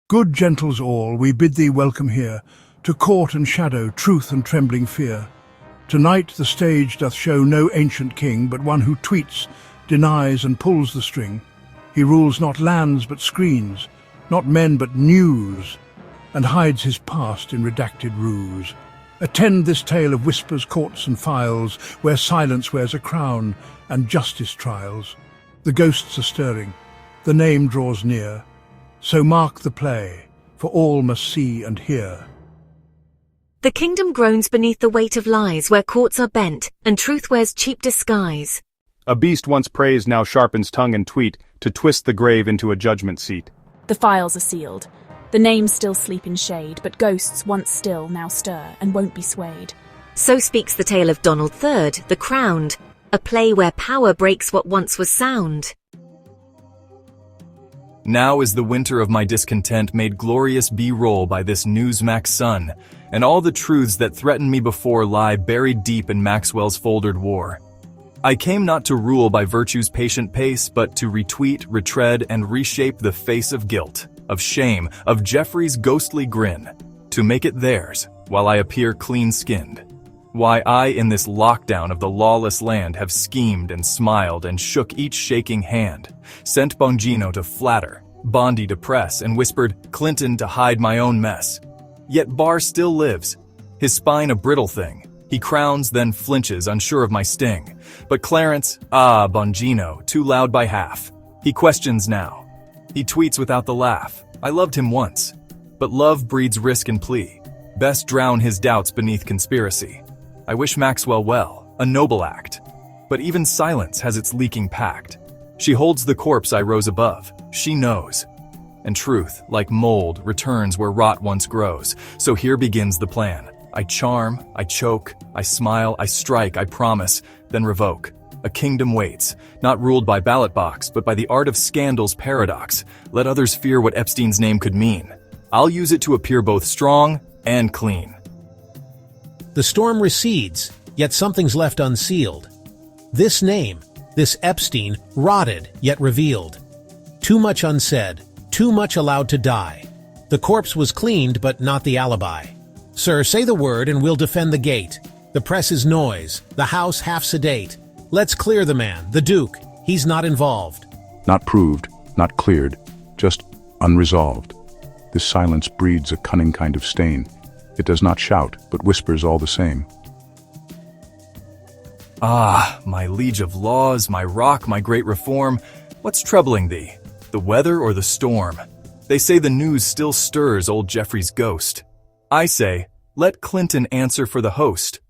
Good gentles all, we bid thee welcome here, to court and shadow, truth and trembling fear. Tonight the stage doth show no ancient king, but one who tweets, denies and pulls the string. He rules not lands but screens, not men but news, and hides his past in redacted ruse. Attend this tale of whispers, courts and files, where silence wears a crown and justice trials. The ghosts are stirring, the name draws near, so mark the play, for all must see and hear. The kingdom groans beneath the weight of lies, where courts are bent, and truth wears cheap disguise. A beast once praised now sharpens tongue and tweet, to twist the grave into a judgment seat. The files are sealed. The names still sleep in shade, but ghosts once still now stir and won't be swayed. So speaks the tale of Donald III, the Crowned, a play where power breaks what once was sound. Now is the winter of my discontent made glorious B-roll by this Newsmax sun, and all the truths that threatened me before lie buried deep in Maxwell's foldered war. I came not to rule by virtue's patient pace, but to retweet, retread, and reshape the face of guilt, of shame, of Jeffrey's ghostly grin, to make it theirs, while I appear clean-skinned. Why I in this lockdown of the lawless land have schemed and smiled and shook each shaking hand, sent Bongino to flatter, Bondi to press, and whispered Clinton to hide my own mess. Yet Barr still lives, his spine a brittle thing. He crowns, then flinches, unsure of my sting. But Clarence, Bongino, too loud by half. He questions now. He tweets without the laugh. I loved him once. But love breeds risk and plea. Best drown his doubts beneath conspiracy. I wish Maxwell well, a noble act. But even silence has its leaking pact. She holds the corpse I rose above. She knows. And truth, like mold, returns where rot once grows. So here begins the plan. I charm, I choke, I smile, I strike, I promise, then revoke. A kingdom waits, not ruled by ballot box, but by the art of scandal's paradox. Let others fear what Epstein's name could mean. I'll use it to appear both strong and clean. The storm recedes, yet something's left unsealed. This name, this Epstein, rotted yet revealed. Too much unsaid, too much allowed to die. The corpse was cleaned, but not the alibi. Sir, say the word and we'll defend the gate. The press is noise, the house half sedate. Let's clear the man, the Duke. He's not involved. Not proved, not cleared, just unresolved. This silence breeds a cunning kind of stain. It does not shout, but whispers all the same. Ah, my liege of laws, my rock, my great reform, what's troubling thee? The weather or the storm? They say the news still stirs old Jeffrey's ghost. I say, let Clinton answer for the host.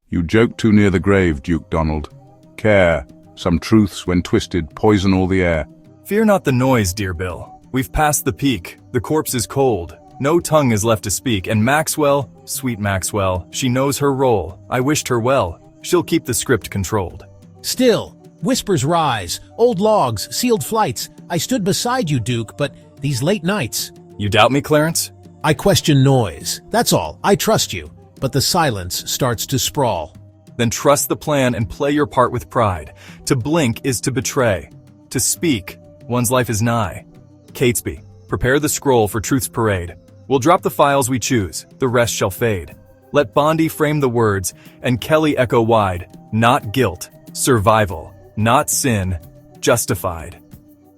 You joke too near the grave, Duke Donald. Care, some truths when twisted poison all the air. Fear not the noise, dear Bill. We've passed the peak, the corpse is cold. No tongue is left to speak, and Maxwell, sweet Maxwell, she knows her role. I wished her well. She'll keep the script controlled. Still, whispers rise, old logs, sealed flights. I stood beside you, Duke, but these late nights. You doubt me, Clarence? I question noise. That's all. I trust you. But the silence starts to sprawl. Then trust the plan and play your part with pride. To blink is to betray. To speak, one's life is nigh. Catesby, prepare the scroll for truth's parade. We'll drop the files we choose, the rest shall fade. Let Bondi frame the words, and Kelly echo wide, not guilt, survival, not sin, justified.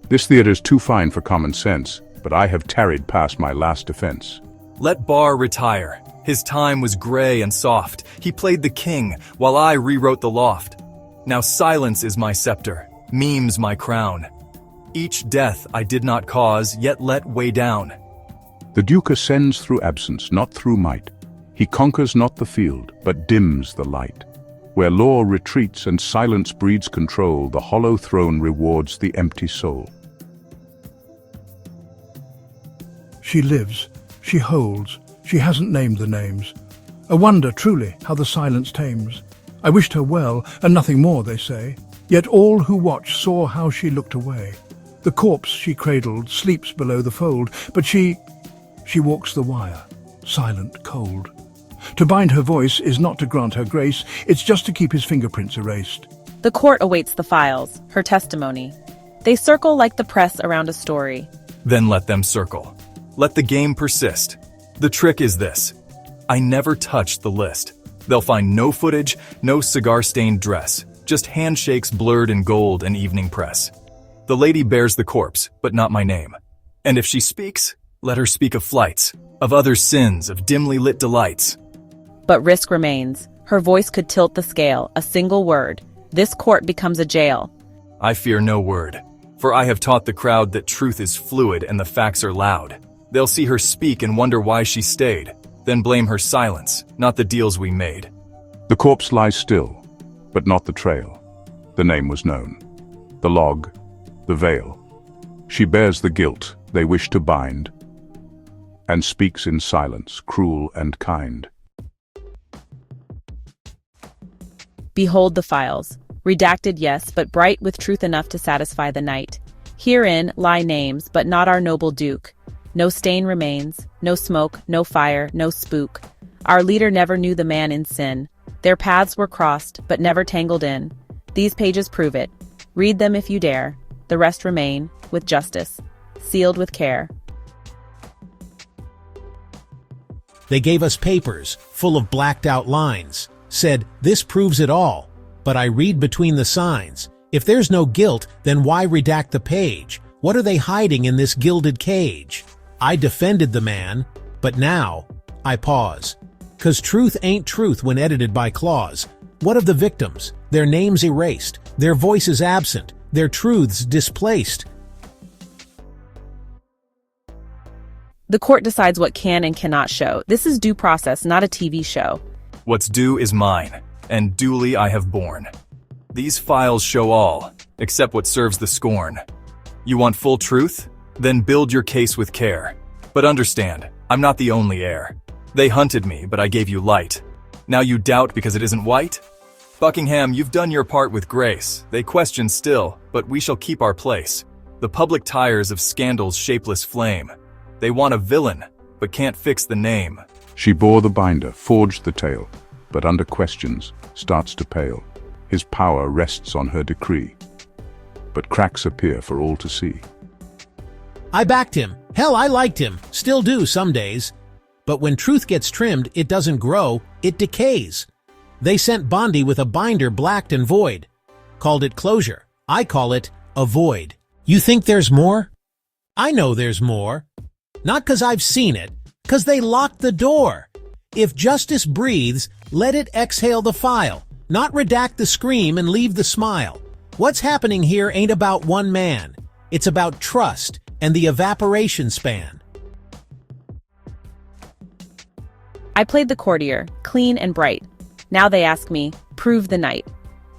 This theater's too fine for common sense, but I have tarried past my last defense. Let Barr retire. His time was gray and soft. He played the king, while I rewrote the loft. Now silence is my scepter, memes my crown. Each death I did not cause, yet let weigh down. The Duke ascends through absence, not through might. He conquers not the field, but dims the light. Where law retreats and silence breeds control, the hollow throne rewards the empty soul. She lives, she holds, she hasn't named the names. A wonder, truly, how the silence tames. I wished her well, and nothing more, they say. Yet all who watch saw how she looked away. The corpse she cradled sleeps below the fold, but she walks the wire, silent, cold. To bind her voice is not to grant her grace, it's just to keep his fingerprints erased. The court awaits the files, her testimony. They circle like the press around a story. Then let them circle. Let the game persist. The trick is this. I never touched the list. They'll find no footage, no cigar-stained dress, just handshakes blurred in gold and evening press. The lady bears the corpse, but not my name. And if she speaks, let her speak of flights, of other sins, of dimly lit delights. But risk remains. Her voice could tilt the scale, a single word. This court becomes a jail. I fear no word, for I have taught the crowd that truth is fluid and the facts are loud. They'll see her speak and wonder why she stayed, then blame her silence, not the deals we made. The corpse lies still, but not the trail. The name was known. The log, the veil. She bears the guilt they wish to bind, and speaks in silence, cruel and kind. Behold the files. Redacted, yes, but bright with truth enough to satisfy the night. Herein lie names, but not our noble duke. No stain remains, no smoke, no fire, no spook. Our leader never knew the man in sin. Their paths were crossed, but never tangled in. These pages prove it. Read them if you dare. The rest remain, with justice, sealed with care. They gave us papers, full of blacked-out lines. Said, this proves it all. But I read between the signs. If there's no guilt, then why redact the page? What are they hiding in this gilded cage? I defended the man, but now I pause. 'Cause truth ain't truth when edited by claws. What of the victims? Their names erased, their voices absent, their truths displaced. The court decides what can and cannot show. This is due process, not a TV show. What's due is mine, and duly I have borne. These files show all, except what serves the scorn. You want full truth? Then build your case with care. But understand, I'm not the only heir. They hunted me, but I gave you light. Now you doubt because it isn't white? Buckingham, you've done your part with grace. They question still, but we shall keep our place. The public tires of scandal's shapeless flame. They want a villain, but can't fix the name. She bore the binder, forged the tale, but under questions starts to pale. His power rests on her decree, but cracks appear for all to see. I backed him. Hell, I liked him. Still do some days. But when truth gets trimmed, it doesn't grow, it decays. They sent Bondi with a binder blacked and void. Called it closure. I call it a void. You think there's more? I know there's more. Not 'cause I've seen it, 'cause they locked the door. If justice breathes, let it exhale the file, not redact the scream and leave the smile. What's happening here ain't about one man. It's about trust and the evaporation span. I played the courtier, clean and bright. Now they ask me, prove the night.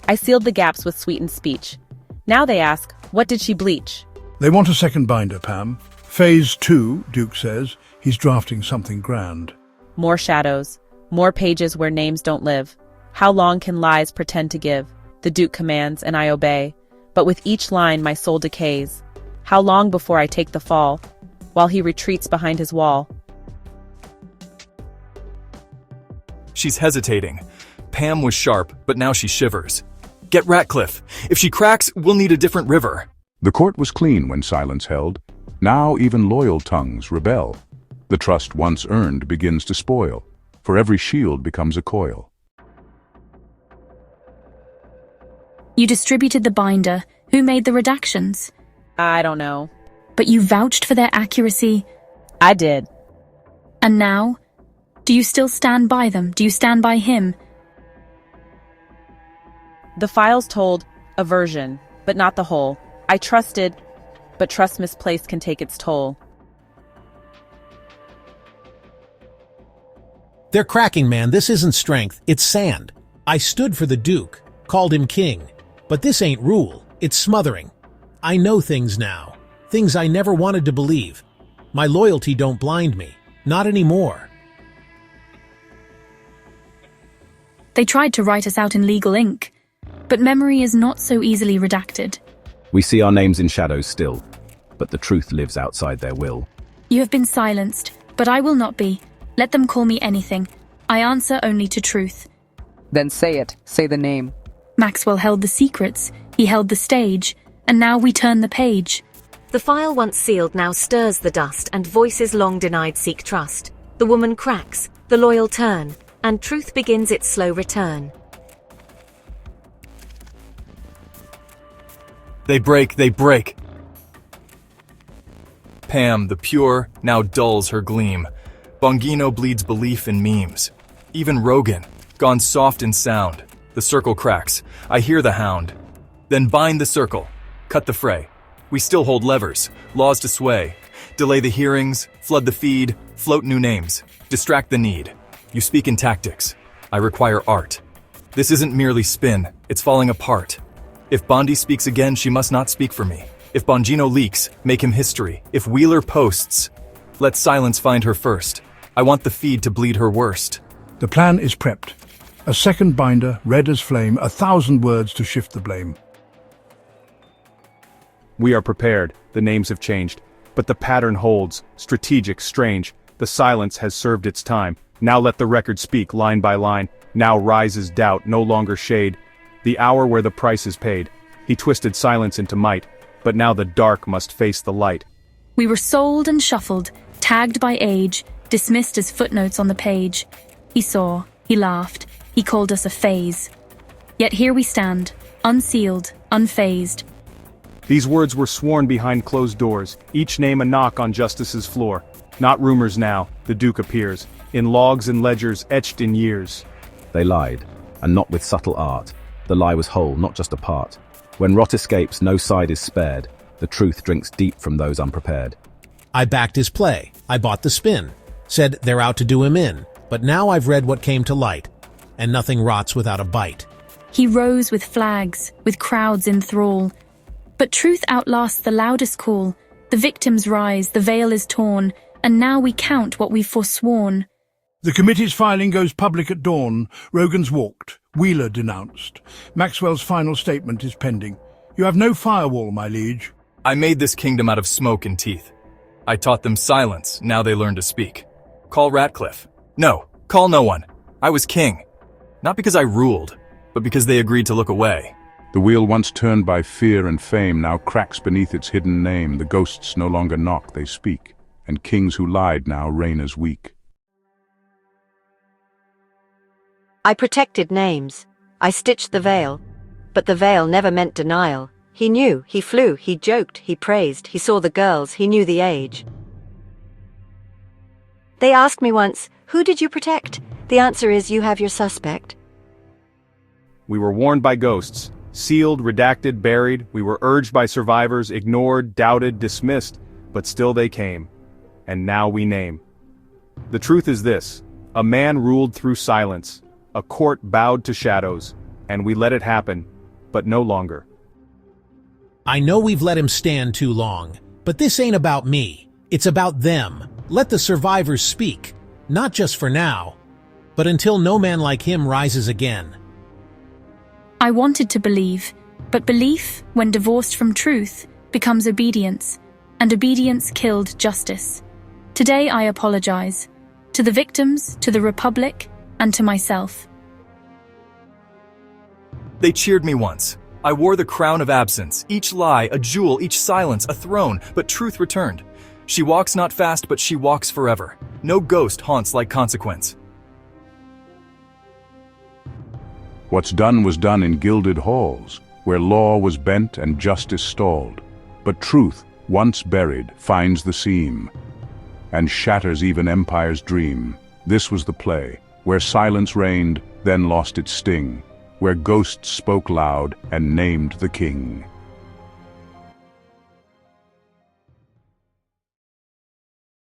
I sealed the gaps with sweetened speech. Now they ask, what did she bleach? They want a second binder, Pam. Phase 2, Duke says. He's drafting something grand. More shadows, more pages where names don't live. How long can lies pretend to give? The Duke commands and I obey. But with each line my soul decays. How long before I take the fall, while he retreats behind his wall? She's hesitating. Pam was sharp, but now she shivers. Get Ratcliffe. If she cracks, we'll need a different river. The court was clean when silence held. Now even loyal tongues rebel. The trust once earned begins to spoil, for every shield becomes a coil. You distributed the binder. Who made the redactions? I don't know. But you vouched for their accuracy. I did. And now? Do you still stand by them? Do you stand by him? The files told a version, but not the whole. I trusted, but trust misplaced can take its toll. They're cracking, man. This isn't strength, it's sand. I stood for the Duke, called him king. But this ain't rule, it's smothering. I know things now, things I never wanted to believe. My loyalty don't blind me, not anymore. They tried to write us out in legal ink, but memory is not so easily redacted. We see our names in shadows still, but the truth lives outside their will. You have been silenced, but I will not be. Let them call me anything. I answer only to truth. Then say it. Say the name. Maxwell held the secrets, he held the stage, and now we turn the page. The file once sealed now stirs the dust, and voices long denied seek trust. The woman cracks, the loyal turn, and truth begins its slow return. They break, they break. Pam, the pure, now dulls her gleam. Bongino bleeds belief in memes. Even Rogan, gone soft in sound. The circle cracks. I hear the hound. Then bind the circle. Cut the fray. We still hold levers, laws to sway. Delay the hearings, flood the feed, float new names. Distract the need. You speak in tactics. I require art. This isn't merely spin, it's falling apart. If Bondi speaks again, she must not speak for me. If Bongino leaks, make him history. If Wheeler posts, let silence find her first. I want the feed to bleed her worst. The plan is prepped. A second binder, red as flame, 1,000 words to shift the blame. We are prepared, the names have changed. But the pattern holds, strategic, strange. The silence has served its time. Now let the record speak line by line. Now rises doubt, no longer shade. The hour where the price is paid. He twisted silence into might. But now the dark must face the light. We were sold and shuffled, tagged by age, dismissed as footnotes on the page. He saw, he laughed, he called us a phase. Yet here we stand, unsealed, unfazed. These words were sworn behind closed doors, each name a knock on justice's floor. Not rumors now, the Duke appears, in logs and ledgers etched in years. They lied, and not with subtle art. The lie was whole, not just a part. When rot escapes, no side is spared. The truth drinks deep from those unprepared. I backed his play. I bought the spin. Said they're out to do him in. But now I've read what came to light. And nothing rots without a bite. He rose with flags, with crowds in thrall. But truth outlasts the loudest call. The victims rise, the veil is torn, and now we count what we've forsworn. The committee's filing goes public at dawn. Rogan's walked. Wheeler denounced. Maxwell's final statement is pending. You have no firewall, my liege. I made this kingdom out of smoke and teeth. I taught them silence, now they learn to speak. Call Ratcliffe. No, call no one. I was king. Not because I ruled, but because they agreed to look away. The wheel once turned by fear and fame now cracks beneath its hidden name. The ghosts no longer knock, they speak. And kings who lied now reign as weak. I protected names. I stitched the veil. But the veil never meant denial. He knew, he flew, he joked, he praised, he saw the girls, he knew the age. They asked me once, who did you protect? The answer is, you have your suspect. We were warned by ghosts, sealed, redacted, buried. We were urged by survivors, ignored, doubted, dismissed, but still they came. And now we name. The truth is this: a man ruled through silence, a court bowed to shadows, and we let it happen, but no longer. I know we've let him stand too long, but this ain't about me. It's about them. Let the survivors speak, not just for now, but until no man like him rises again. I wanted to believe, but belief, when divorced from truth, becomes obedience, and obedience killed justice. Today I apologize, to the victims, to the Republic, and to myself. They cheered me once. I wore the crown of absence, each lie a jewel, each silence a throne, but truth returned. She walks not fast, but she walks forever. No ghost haunts like consequence. What's done was done in gilded halls, where law was bent and justice stalled. But truth, once buried, finds the seam, and shatters even empire's dream. This was the play, where silence reigned, then lost its sting, where ghosts spoke loud and named the king.